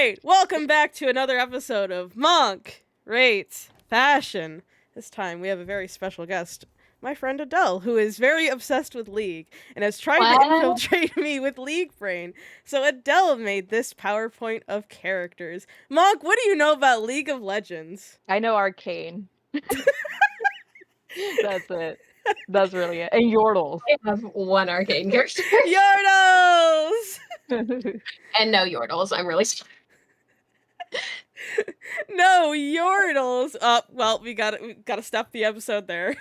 right, welcome back to another episode of Monk Rates Fashion. This time we have a very special guest, my friend Adelle, who is very obsessed with League and has tried to infiltrate me with League Brain. So Adelle made this PowerPoint of characters. Monk, what do you know about League of Legends? I know Arcane. That's it. That's really it. And Yordles. I have one arcane character. Yordles! And no Yordles. I'm really sorry. No Yordles! Well, we gotta stop the episode there.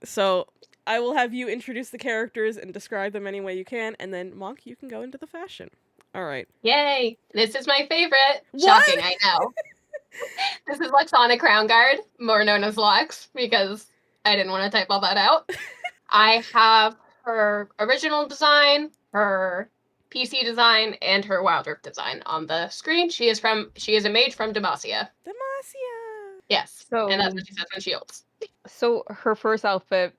So, I will have you introduce the characters and describe them any way you can, and then, Monk, you can go into the fashion. Alright. Yay! This is my favorite. What? Shocking, I know. This is Lux Crownguard, more known as Lux, because I didn't want to type all that out. I have her original design, her PC design, and her Wild Rift design on the screen. She is a mage from Demacia. Demacia! Yes, So, and that's what she says when she ults. So her first outfit,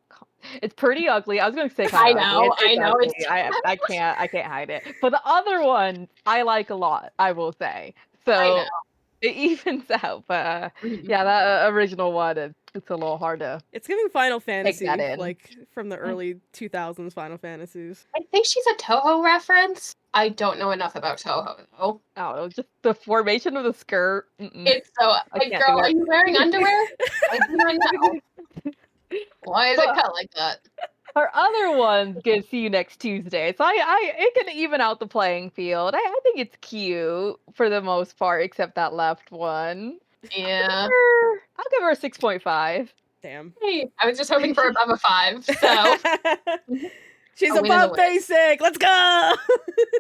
it's pretty ugly. I was gonna say I kind of know, ugly. I know. Ugly. I can't hide it. But the other one, I like a lot, I will say. So I know. it evens out. But yeah, that original one, it's a little hard to. It's giving Final Fantasy, that in. like, from the early 2000s Final Fantasies. I think she's a Toho reference. I don't know enough about Toho, though. Oh, just the formation of the skirt. It's so, like, can't girl, do are it. you wearing underwear? I do not know. Why is it cut like that? Her other one gets to you next Tuesday, so it can even out the playing field. I think it's cute for the most part, except that left one. Yeah. I'll give her a 6.5. Damn. Hey, I was just hoping for above a 5, so. She's A win is a above win. basic! Let's go!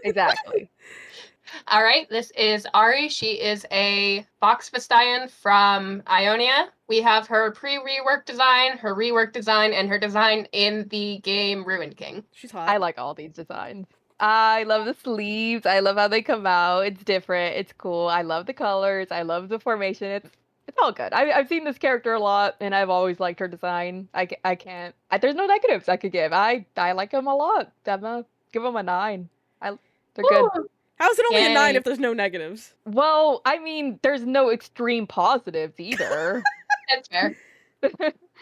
Exactly. All right, this is Ahri. She is a Fox Vestian from Ionia. We have her pre-rework design, her rework design, and her design in the game Ruined King. She's hot. I like all these designs. I love the sleeves. I love how they come out. It's different. It's cool. I love the colors. I love the formation. It's all good. I've seen this character a lot, and I've always liked her design. I can't. There's no negatives I could give. I like them a lot. I'm gonna give them a 9. They're good. Ooh, How's it only a 9 Yay. if there's no negatives? Well, I mean, there's no extreme positives either. that's fair.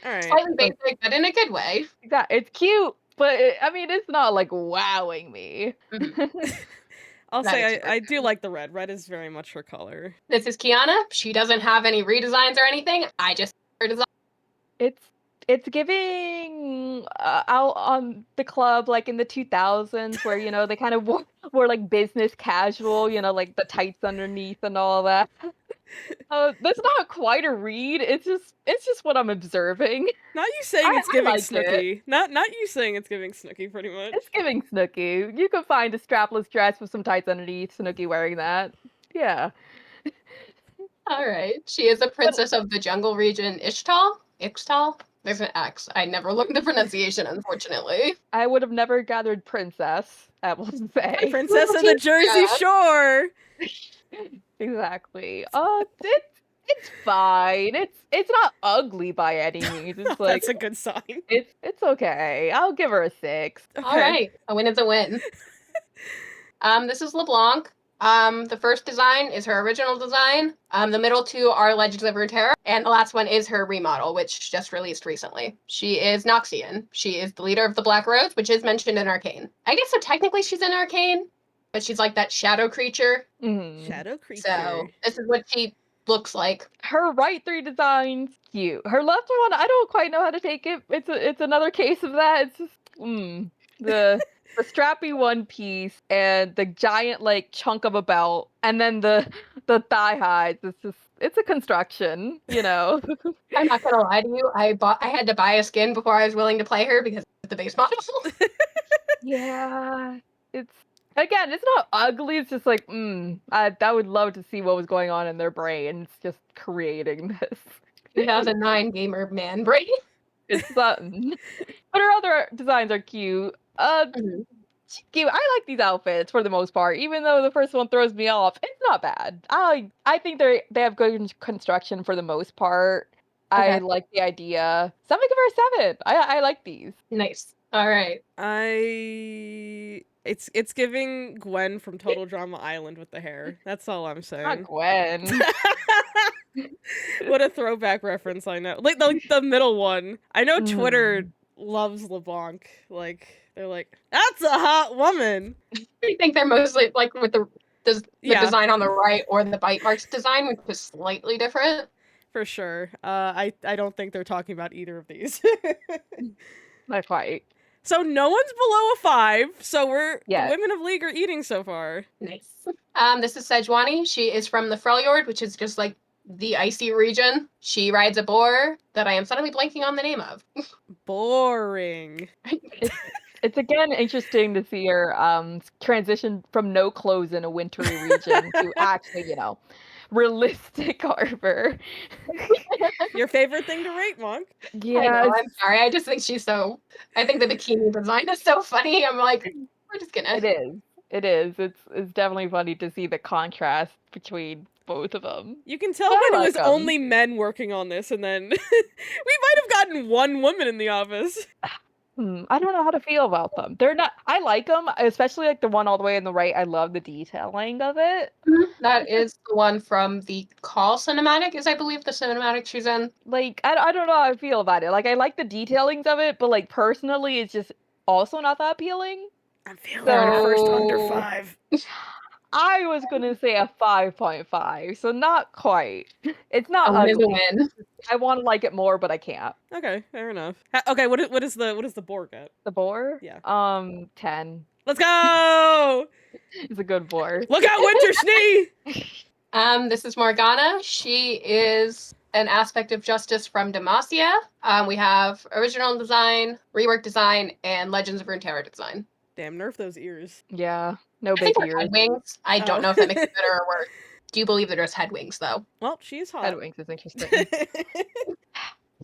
Alright. Slightly basic, but in a good way. It's cute, but I mean, it's not like wowing me. I'll That say is I do like the red. Red is very much her color. This is Qiyana. She doesn't have any redesigns or anything. I just her design. It's giving out on the club like in the 2000s where they kind of wore like business casual, like the tights underneath and all that. That's not quite a read. It's just what I'm observing. Not you saying it's I giving like Snooki. Not you saying it's giving Snooki, pretty much. It's giving Snooki. You can find a strapless dress with some tights underneath. Snooki wearing that. Yeah. All right. She is a princess of the jungle region Ixtal? There's an X. I never looked at the pronunciation, unfortunately. I would have never gathered princess, I will say. Princess of the Jersey Shore! Exactly. It's fine. It's not ugly by any means. It's like That's a good sign. it's okay. I'll give her a 6. Okay. All right. A win is a win. This is Leblanc. The first design is her original design. The middle two are Legends of Runeterra, and the last one is her remodel, which just released recently. She is Noxian. She is the leader of the Black Rose, which is mentioned in Arcane. I guess so technically she's in Arcane, but she's like that shadow creature. Mhm. Shadow creature. So this is what she looks like. Her right 3 designs, cute. Her left one, I don't quite know how to take it. It's another case of that. It's just the strappy one piece and the giant like chunk of a belt, and then the thigh highs. It's a construction, I'm not gonna lie to you. I had to buy a skin before I was willing to play her because of the base model. Yeah, it's not ugly. It's just like I would love to see what was going on in their brains just creating this. 2009 gamer man brain. It's something. But her other designs are cute. She's cute. I like these outfits for the most part, even though the first one throws me off. It's not bad. I think they have good construction for the most part. Okay. I like the idea. So I'm gonna give her a 7. I like these. Nice. All right. I It's giving Gwen from Total Drama Island with the hair. That's all I'm Not saying. Gwen. What a throwback reference, I know. Like the middle one. I know Twitter Mm. loves LeBlanc. Like they're like, that's a hot woman. I think they're mostly like with the Yeah. design on the right or the bite marks design, which is slightly different. For sure. I don't think they're talking about either of these. Not quite. So no one's below a 5. So the Yes. women of League are eating so far. Nice. This is Sejuani. She is from the Freljord, which is just like the icy region. She rides a boar that I am suddenly blanking on the name of. Boring. It's again interesting to see her transition from no clothes in a wintry region to actually, realistic armor. Your favorite thing to rate, Monk? I know, I'm sorry. I just think I think the bikini design is so funny. I'm like, we're just gonna. It is. It is. It's definitely funny to see the contrast between both of them. You can tell I when it like was 'em. only men working on this, and then we might have gotten one woman in the office. I don't know how to feel about them. They're not. I like them, especially like the one all the way on the right. I love the detailing of it. That is the one from the Call cinematic, is I believe the cinematic she's in. Like I don't know how I feel about it. Like I like the detailings of it, but like personally, it's just also not that appealing. I'm feeling our first under 5. I was gonna say a 5.5, so not quite. It's not A win is a ugly. win. I want to like it more, but I can't. Okay, fair enough. Okay, what is the boar get? The boar? Yeah. 10. Let's go! It's a good boar. Look out, Winter Schnee! This is Morgana. She is an aspect of justice from Demacia. We have original design, rework design, and Legends of Runeterra design. Damn, nerf those ears. Yeah, no I big think they're ears. head wings. I don't know if that makes it better or worse. Do you believe they're just head wings, though? Well, she's hot. Head wings is interesting.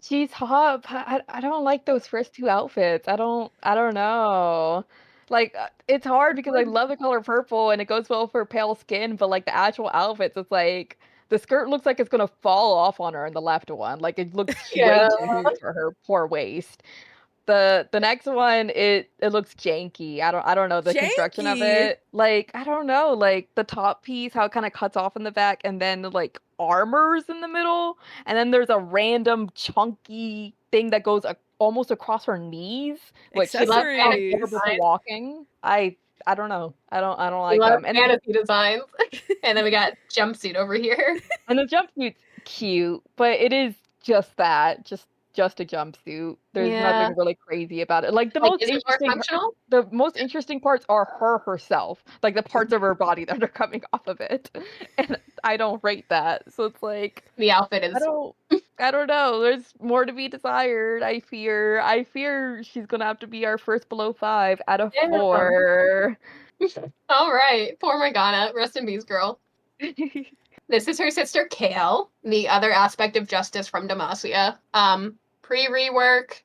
She's hot, but I don't like those first 2 outfits. I don't know. Like it's hard because I love the color purple and it goes well for pale skin, but like the actual outfits, it's like the skirt looks like it's gonna fall off on her in the left one. Like it looks way too huge for her poor waist. The next one, it looks janky. I don't know the construction of Janky? it. Like I don't know, like the top piece, how it kind of cuts off in the back, and then like armors in the middle, and then there's a random chunky thing that goes almost across her knees, which she left Accessories. for walking. I don't know. I don't We like love them. And fantasy designs. And then we got jumpsuit over here. and the jumpsuit's cute, but it is just that, just a jumpsuit. There's nothing really crazy about it. Like Is it more functional? the most interesting parts are her herself, like the parts of her body that are coming off of it, and I don't rate that. So it's like The outfit is. I don't know. There's more to be desired. I fear she's gonna have to be our first below 5 out of 4. All right. Poor Morgana. Rest in peace, girl. This is her sister Kayle, the other aspect of justice from Demacia. Pre-rework,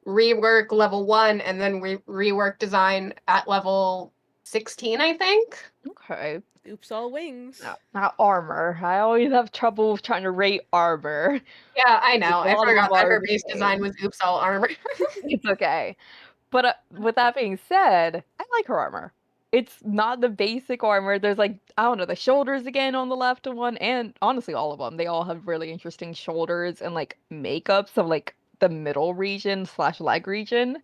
rework level 1, and then rework design at level 16, I think. Okay. Oops, all wings. Not armor. I always have trouble trying to rate armor. Yeah, I know. I forgot that her the base same. design was oops all armor. It's okay. But with that being said, I like her armor. It's not the basic armor. There's like, I don't know, the shoulders again on the left one, and honestly, all of them. They all have really interesting shoulders and like makeups of like the middle region / leg region.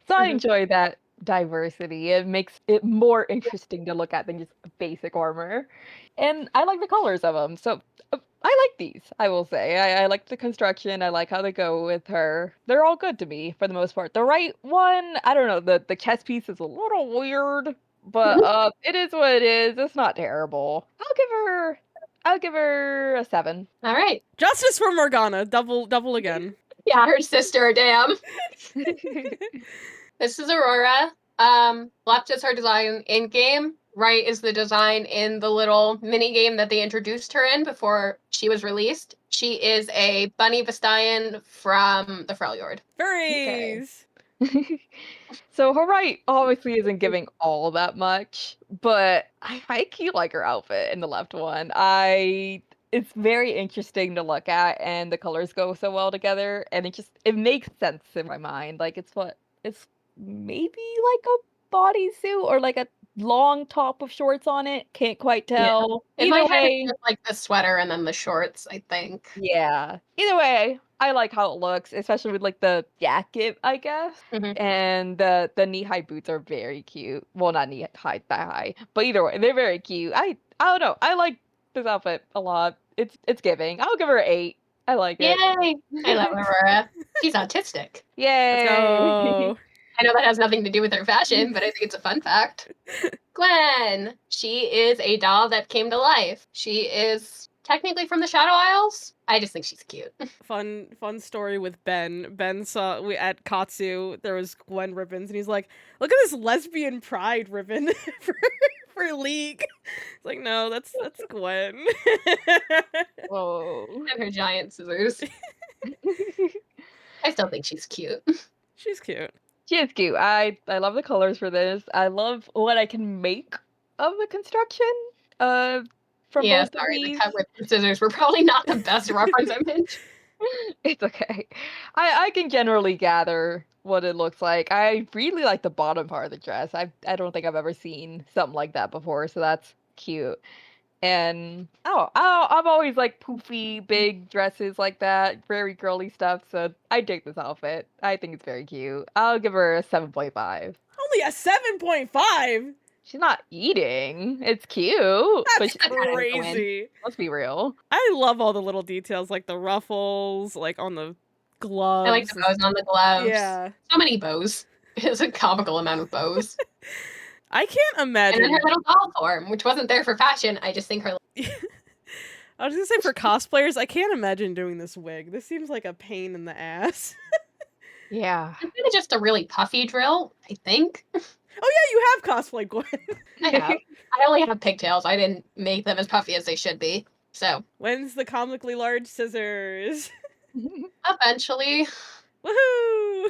So I enjoy that diversity. It makes it more interesting to look at than just basic armor. And I like the colors of them. So I like these, I will say. I like the construction. I like how they go with her. They're all good to me for the most part. The right one, I don't know, the chest piece is a little weird, but it is what it is. It's not terrible. I'll give her a 7. All right. Justice for Morgana. Double again. Yeah, her sister, damn. This is Aurora. Left is her design in game. Right is the design in the little mini game that they introduced her in before she was released. She is a bunny Vestayan from the Freljord. Furries! So her right obviously isn't giving all that much, but I keep like her outfit in the left one. It's very interesting to look at, and the colors go so well together, and it makes sense in my mind. Like it's maybe like a bodysuit or like a long top with shorts on it. Can't quite tell. In Either my head, way, it's just like the sweater and then the shorts, I think. yeah. Either way, I like how it looks, especially with like the jacket, I guess. Mhm. And the knee-high boots are very cute. Well, not knee-high, that high, but either way, they're very cute. I don't know. I like this outfit a lot. It's giving. I'll give her an 8. I like it. Yay! I love Aurora. She's autistic. Let's Yay! go. I know that has nothing to do with her fashion, but I think it's a fun fact. Gwen! She is a doll that came to life. She is technically from the Shadow Isles. I just think she's cute. Fun story with Ben. Ben saw at Katsu there was Gwen ribbons, and he's like, "Look at this lesbian pride ribbon for League." It's like, no, that's Gwen. Whoa. And her giant scissors. I still think she's cute. She's cute. She is cute. I love the colors for this. I love what I can make of the construction. From Yeah, both of sorry, the these. cut with the scissors were probably not the best reference image. It's okay. I can generally gather what it looks like. I really like the bottom part of the dress. I don't think I've ever seen something like that before, so that's cute. And I've always like poofy big dresses like that, very girly stuff. So I dig this outfit. I think it's very cute. I'll give her a 7.5. Only a 7.5. She's not eating. It's cute. That's but crazy. Let's be real. I love all the little details, like the ruffles, like on the gloves. I like the bows on the gloves. Yeah. So many bows. It's a comical amount of bows. I can't imagine. And then her little doll form, which wasn't there for fashion. I just think her. I was gonna say for cosplayers, I can't imagine doing this wig. This seems like a pain in the ass. Yeah. It's really just a really puffy drill, I think. Oh yeah, you have cosplay Gwen. I have. I only have pigtails. I didn't make them as puffy as they should be. So. When's the comically large scissors? Eventually. Woohoo!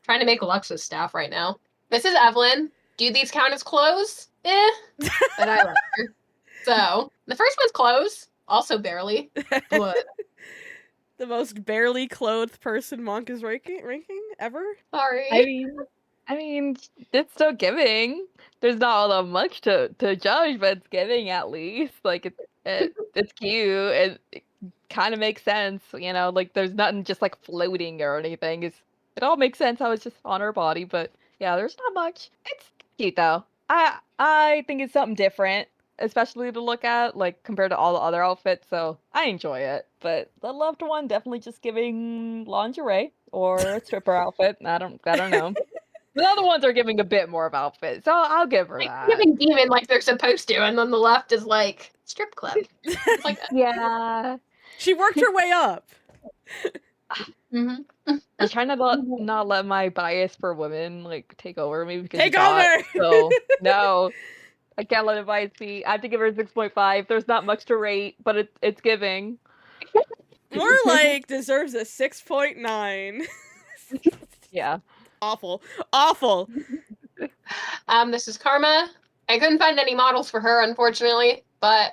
Trying to make Lux's staff right now. This is Evelynn. Do these count as clothes? But I like her. So, the first one's clothes. Also barely. But The most barely clothed person Monk is ranking ever? sorry. I mean, it's still giving. There's not all that much to judge, but it's giving at least. Like it's cute. It kind of makes sense, you know. Like there's nothing just like floating or anything. It all makes sense how it's just on her body, but yeah, there's not much. It's cute though. I think it's something different, especially to look at, like compared to all the other outfits. So I enjoy it. But the loved one definitely just giving lingerie or a stripper outfit. I don't know. The other ones are giving a bit more of outfit, so I'll give her Like that. giving demon like they're supposed to, and then the left is like strip club. It's like Yeah. She worked her way up. mm-hmm. I'm trying to not let my bias for women like take over me because Take it's not, over! So no, I can't let it bias me. I have to give her a 6.5. There's not much to rate, but it's giving. More like deserves a 6.9. Yeah. Awful. This is Karma. I couldn't find any models for her, unfortunately, but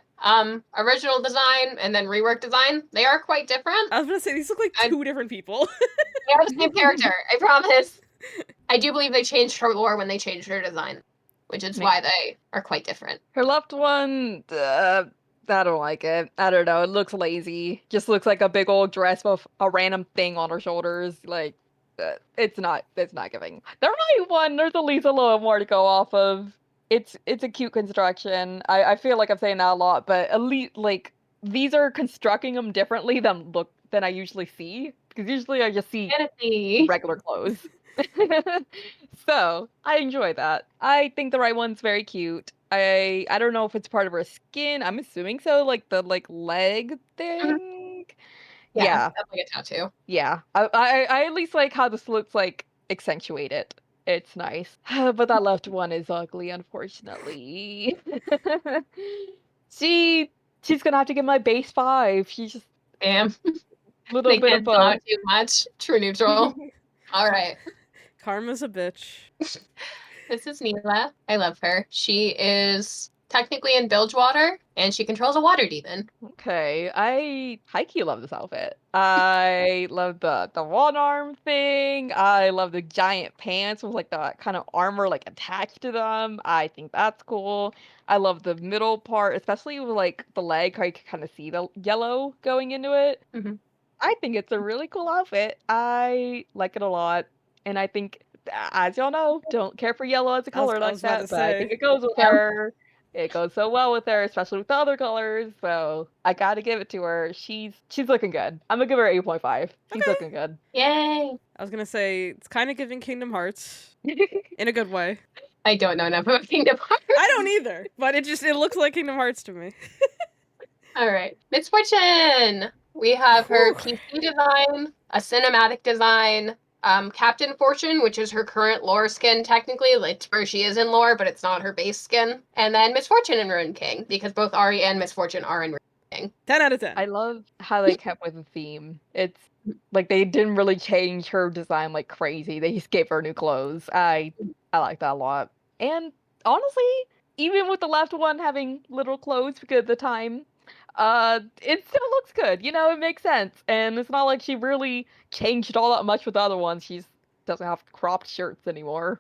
original design and then rework design, they are quite different. I was gonna say these look like two different people. They are the same character, I promise. I do believe they changed her lore when they changed her design, which is why they are quite different. Her left one, I don't like it. I don't know. It looks lazy. Just looks like a big old dress with a random thing on her shoulders. Like, it's not giving. The right one, there's at least a little more to go off of. It's a cute construction. I feel like I'm saying that a lot, but at least like these are constructing them differently than I usually see, because usually I just see regular clothes. So I enjoy that. I think the right one's very cute. I don't know if it's part of her skin. I'm assuming so, like the leg thing. Yeah. That's like a tattoo. Yeah. I at least like how this looks like accentuated. It's nice. But that left one is ugly, unfortunately. She's gonna have to get my base 5. She's just Damn. little They bit can't of both. too much. True neutral. All right. Karma's a bitch. This is Nilah. I love her. She is technically in Bilgewater, and she controls a water demon. Okay, I high-key love this outfit. I love the one arm thing. I love the giant pants with like the kind of armor like attached to them. I think that's cool. I love the middle part, especially with like the leg, how you can kind of see the yellow going into it. Mhm. I think it's a really cool outfit. I like it a lot, and I think, as y'all know, don't care for yellow as a color I like was about that, to but I think say. it goes with Yeah. her. It goes so well with her, especially with the other colors. So I gotta give it to her. She's looking good. I'm gonna give her 8.5. She's Okay. looking good. Yay! I was gonna say it's kind of giving Kingdom Hearts in a good way. I don't know enough about Kingdom Hearts. I don't either, but it looks like Kingdom Hearts to me. All right. Misfortune! We have her Whew. PC design, a cinematic design, Captain Fortune, which is her current lore skin technically. It's where she is in lore, but it's not her base skin. And then Misfortune in Ruined King, because both Ahri and Misfortune are in Ruined King. 10 out of 10. I love how they kept with the theme. It's like they didn't really change her design like crazy. They just gave her new clothes. I like that a lot. And honestly, even with the left one having little clothes because of the time, it still looks good. You know, it makes sense. And it's not like she really changed all that much with the other ones. She doesn't have cropped shirts anymore.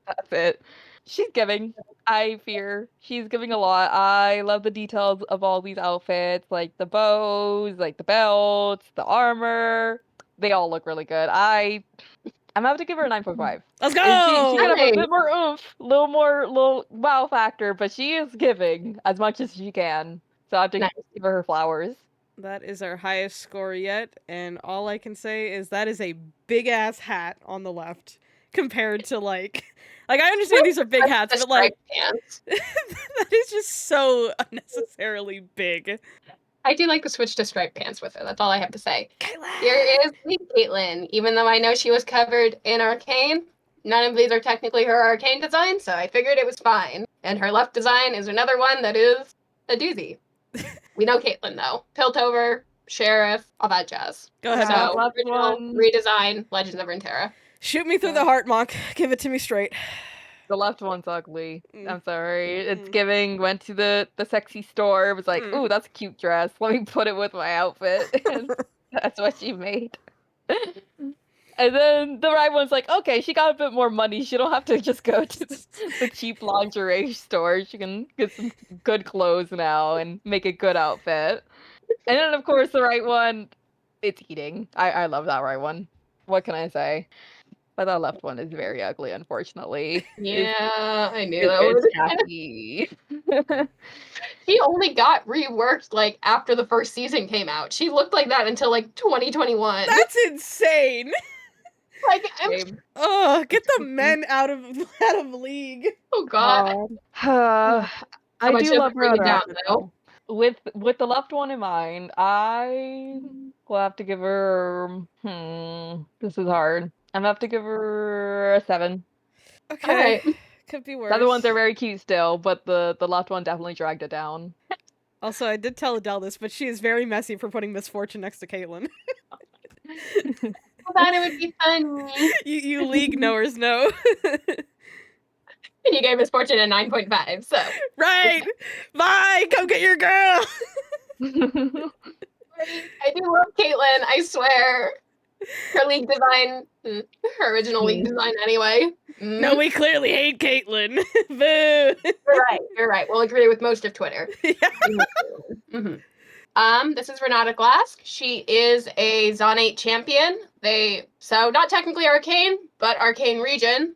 That's it. She's giving. I fear she's giving a lot. I love the details of all these outfits, like the bows, like the belts, the armor. They all look really good. I'm gonna have to give her a 9.5. Let's She could have a Nice. bit more oomph, little wow factor, but she is giving as much as she can. So I have to Nice. give her flowers. That is our highest score yet, and all I can say is that is a big ass hat on the left compared to like I understand these are big hats, The but like striped pants. that is just so unnecessarily big. I do like to switch to striped pants with her. That's all I have to say. Kayle! Here is Caitlyn. Even though I know she was covered in arcane, none of these are technically her arcane design, so I figured it was fine. And her left design is another one that is a doozy. We know Caitlyn though. Piltover, Sheriff, all that jazz. Go ahead, So Monk. left original one. redesign, Legends of Runeterra. Shoot me through the heart, Monk. Give it to me straight. The left one's ugly. Mm. I'm sorry. It's Mm. giving. Went to the sexy store. Was like, Mm. ooh, that's a cute dress. Let me put it with my outfit. And that's what she made. And then the right one's like, okay, she got a bit more money. She don't have to just go to the cheap lingerie store. She can get some good clothes now and make a good outfit. And then of course the right one, it's eating. I love that right one. What can I say? But that left one is very ugly, unfortunately. Yeah, I knew that It's would. tacky. She only got reworked like after the first season came out. She looked like that until like 2021. That's insane. Like, Same. Oh, get the men out of league. oh god. I much do of love it bring her it down, outfit, though? though. With the left one in mind, I will have to give her. This is hard. I'm gonna have to give her a 7. Okay. Alright. Could be worse. The other ones are very cute still, but the left one definitely dragged it down. Also, I did tell Adelle this, but she is very messy for putting Misfortune next to Caitlyn. I thought it would be funny. you league knowers know. And you gave Misfortune a 9.5, so. Right! Bye! Come get your girl! I do love Caitlyn, I swear. Her league design, her original league design anyway. No, we clearly hate Caitlyn. Boo! You're right. We'll agree with most of Twitter. Yeah. This is Renata Glasc. She is a Zonate champion. So not technically arcane, but arcane region.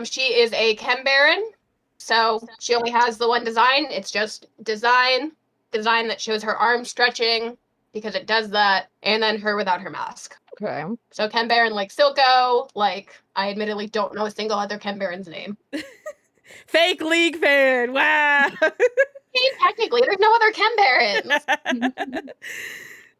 She is a Chem Baron. So she only has the one design. It's just design that shows her arm stretching because it does that, and then her without her mask. Okay. So Chem Baron like Silco, like I admittedly don't know a single other Chem Baron's name. Fake league fan! Wow! Technically, there's no other Chem Barons.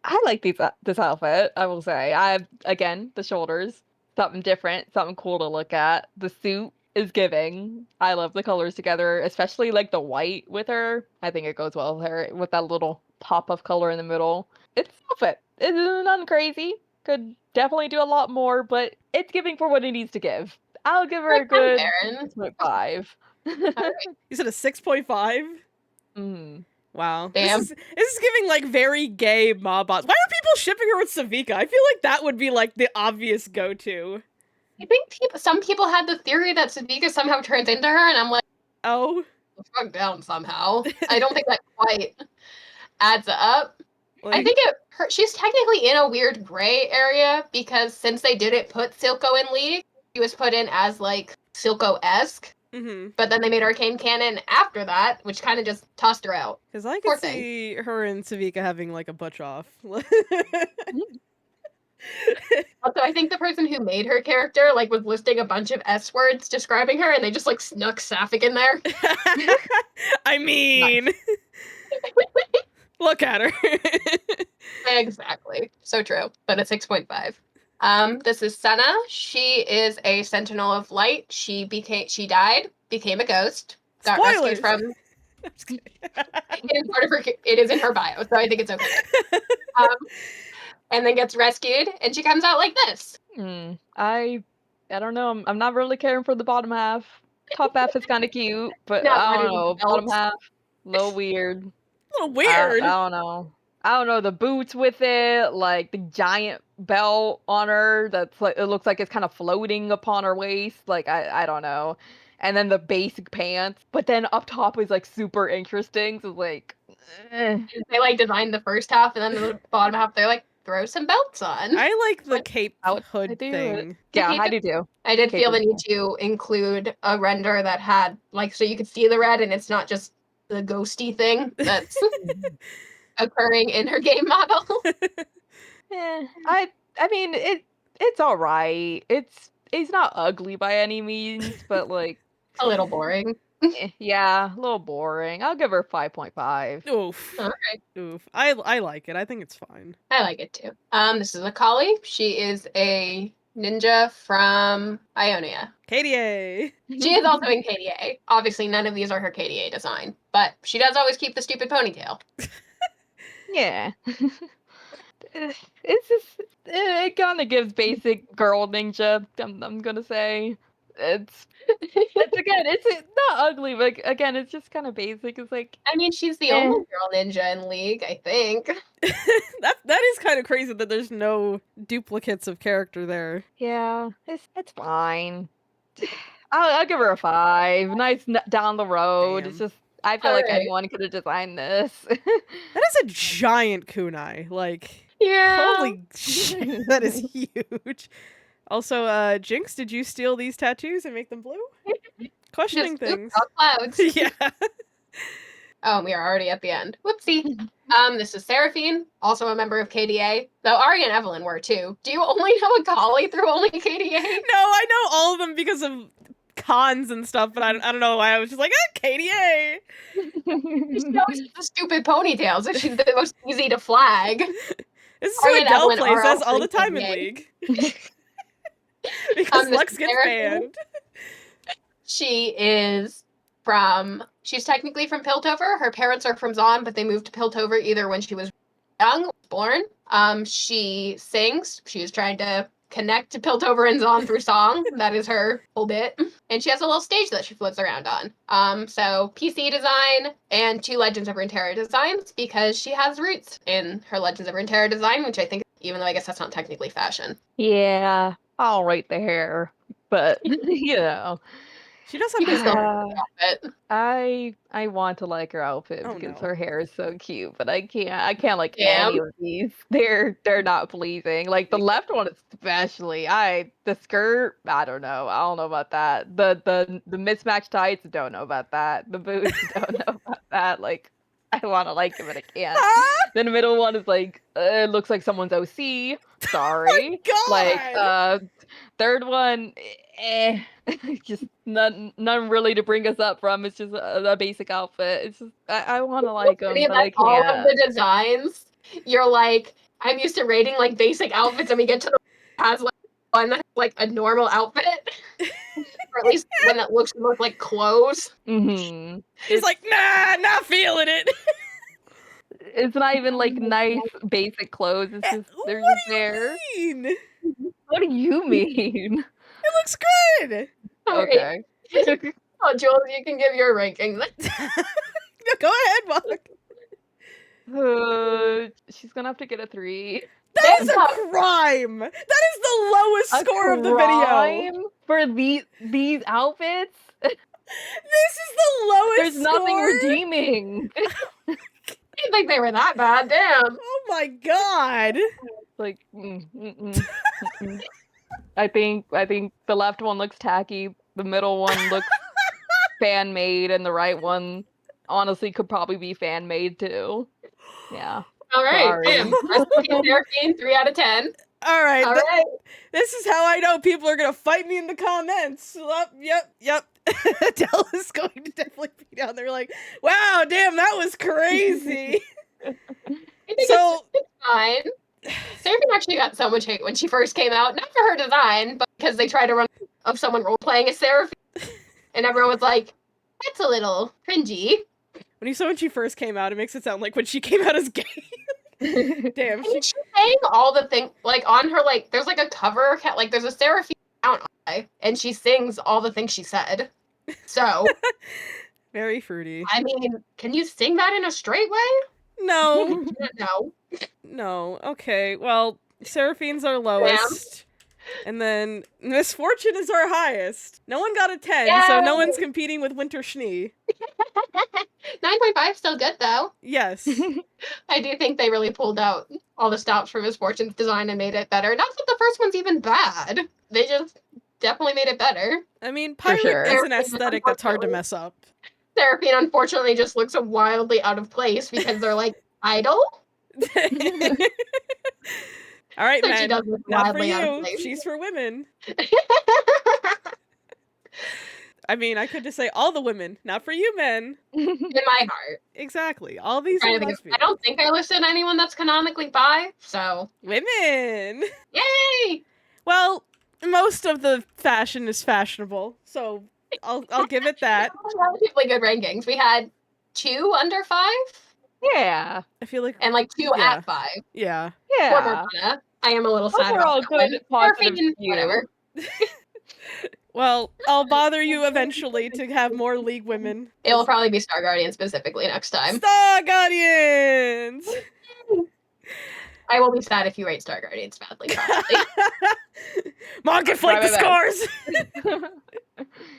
I like this outfit, I will say. Again, the shoulders, something different, something cool to look at. The suit is giving. I love the colors together, especially like the white with her. I think it goes well with her, with that little pop of color in the middle. It's an outfit. It's nothing crazy. Could definitely do a lot more, but it's giving for what it needs to give. I'll give her a good 6.5. You said a 6.5? Mm. Wow. Damn. This is giving like very gay mob bots. Why are people shipping her with Savika? I feel like that would be like the obvious go-to. I think some people had the theory that Savika somehow turns into her, and I'm like, Oh. fuck down somehow. I don't think that quite adds up. Like, I think she's technically in a weird gray area because since they didn't put Silco in League, she was put in as like Silco-esque. But then they made Arcane canon after that, which kind of just tossed her out. Because I Poor could thing. see her and Savika having like a butch off. Also, I think the person who made her character like was listing a bunch of S words describing her, and they just like snuck Sapphic in there. I mean, look at her. Exactly. So true. But a 6.5. This is Senna. She is a Sentinel of Light. She died, became a ghost, got Spoilers. rescued from. I'm just kidding. It is in her bio, so I think it's okay. And then gets rescued, and she comes out like this. I don't know. I'm not really caring for the bottom half. Top half is kind of cute, but Not I better don't than know. the Bottom belts. half, a little weird. A little weird. I don't know. I don't know, the boots with it, like the giant belt on her that's like, it looks like it's kind of floating upon her waist. Like I don't know. And then the basic pants, but then up top is like super interesting. So like, They like designed the first half, and then the bottom half they're like, throw some belts on. I like the cape How hood I do thing. it. Yeah, cape I do too. I did Cape feel the is need to include a render that had like so you could see the red, and it's not just the ghosty thing that's occurring in her game model. I mean it's all right. It's not ugly by any means, but like A little boring. yeah, a little boring. I'll give her 5.5. Oof. Alright. Oof. I like it. I think it's fine. I like it too. This is Akali. She is a ninja from Ionia. KDA. She is also in KDA. Obviously, none of these are her KDA design, but she does always keep the stupid ponytail. Yeah. It's just it kind of gives basic girl ninja. I'm gonna say it's again it's not ugly, but again it's just kind of basic. It's like I mean, she's the only girl ninja in League, I think. that is kind of crazy that there's no duplicates of character there. yeah, it's fine. I'll give her a 5. Nice down the road. Damn. It's just I feel like Alright. anyone could have designed this. That is a giant kunai. Like, Yeah. holy shit, that is huge. Also, Jinx, did you steal these tattoos and make them blue? Questioning Just, oops, things. all clouds. Yeah. Oh, we are already at the end. Whoopsie. This is Seraphine, also a member of KDA. Though Ahri and Evelynn were too. Do you only know Akali through only KDA? No, I know all of them because of cons and stuff, but I don't know why I was just like, KDA. She always has the stupid ponytails, so she's the most easy to flag. This is Ahri who and Adelle Evelynn plays are as all also the time in KDA. League. Because This Lux is gets Seraphine. banned. She's technically from Piltover. Her parents are from Zaun, but they moved to Piltover either when she was young or born. She sings. She's trying to connect to Piltover and Zaun through song. That is her whole bit. And she has a little stage that she floats around on. So PC design and 2 Legends of Runeterra designs because she has roots in her Legends of Runeterra design, which I think, even though I guess that's not technically fashion. Yeah, I'll rate the hair, but you know. She does You have can good still hair. like the outfit. I want to like her outfit Oh, because no. her hair is so cute, but I can't like Damn. any of these. They're not pleasing. Like the left one especially. The skirt, I don't know. I don't know about that. The mismatched tights, don't know about that. The boots, don't know about that. Like I want to like it, but I can't. Then the middle one is like it looks like someone's OC. Sorry. God! Like third one, just none really to bring us up from. It's just a basic outfit. It's just I want to like them, but I all of can't. the designs, you're like, I'm used to rating like basic outfits, and we get to the has like one that's like a normal outfit, or at least one that looks the most like clothes. Mm-hmm. He's like, nah, not feeling it. It's not even like nice basic clothes. It's just they're What just do you there. mean? What do you mean? It looks good. Alright. Okay. Oh, Jules, you can give your rankings. Go ahead, Monk. She's gonna have to get a 3. That is a crime. That is the lowest score of the video. For these outfits? This is the lowest There's nothing score? redeeming. I didn't think they were that bad. Damn. Oh my god. Like, I think the left one looks tacky, the middle one looks fan made, and the right one honestly could probably be fan made too. Yeah. All right. Sorry. Damn. Seraphine, 3 out of 10. All right. All right. This is how I know people are going to fight me in the comments. Yep. Adelle is going to definitely be down there like, wow, damn, that was crazy. I think So, it's fine. Seraphine actually got so much hate when she first came out. Not for her design, but because they tried to run of someone role-playing as Seraphine. And everyone was like, that's a little cringy. when you saw when she first came out, it makes it sound like when she came out as gay. Damn. And she's saying all the things, like, on her, like, there's, like, a cover account, like, there's a Seraphine account on it, and she sings all the things she said. So. Very fruity. I mean, can you sing that in a straight way? No. No. No. Okay, well, Seraphine's our lowest. And then Misfortune is our highest. No one got a 10, so no one's competing with Winter Schnee. 9.5 still good, though. Yes. I do think they really pulled out all the stops from Misfortune's design and made it better. Not that the first one's even bad. They just definitely made it better. I mean, Pirate sure. is an aesthetic that's hard to mess up. Seraphine, unfortunately, just looks wildly out of place because they're like, idol? All right, So she man. does look Not for wildly out of you. place. She's for women. I mean, I could just say all the women, not for you men. In my heart. Exactly. All these I are lesbians. don't think I listed anyone that's canonically bi, so. Women. Yay! Well, most of the fashion is fashionable, so I'll give it that. Relatively good rankings. We had 2 under 5 Yeah. I feel like and like 2 Yeah. at 5. yeah. For Yeah. Morgana. I am a little sad Overall, about that good one. positive Seraphine, view. whatever. Well, I'll bother you eventually to have more League women. It'll probably be Star Guardian specifically next time. Star Guardians! I will be sad if you rate Star Guardians badly, probably. Mom can flake the Right. scores!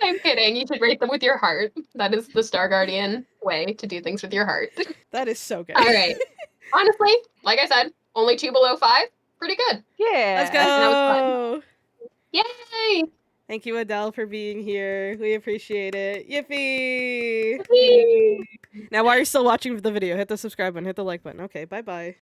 I'm kidding. You should rate them with your heart. That is the Star Guardian way to do things with your heart. That is so good. All right. Honestly, like I said, only 2 below 5. Pretty good. Yeah. Let's That go! Yay! Thank you, Adelle, for being here. We appreciate it. Yippee! Whee! Now, while you're still watching the video, hit the subscribe button, hit the like button. Okay, bye-bye.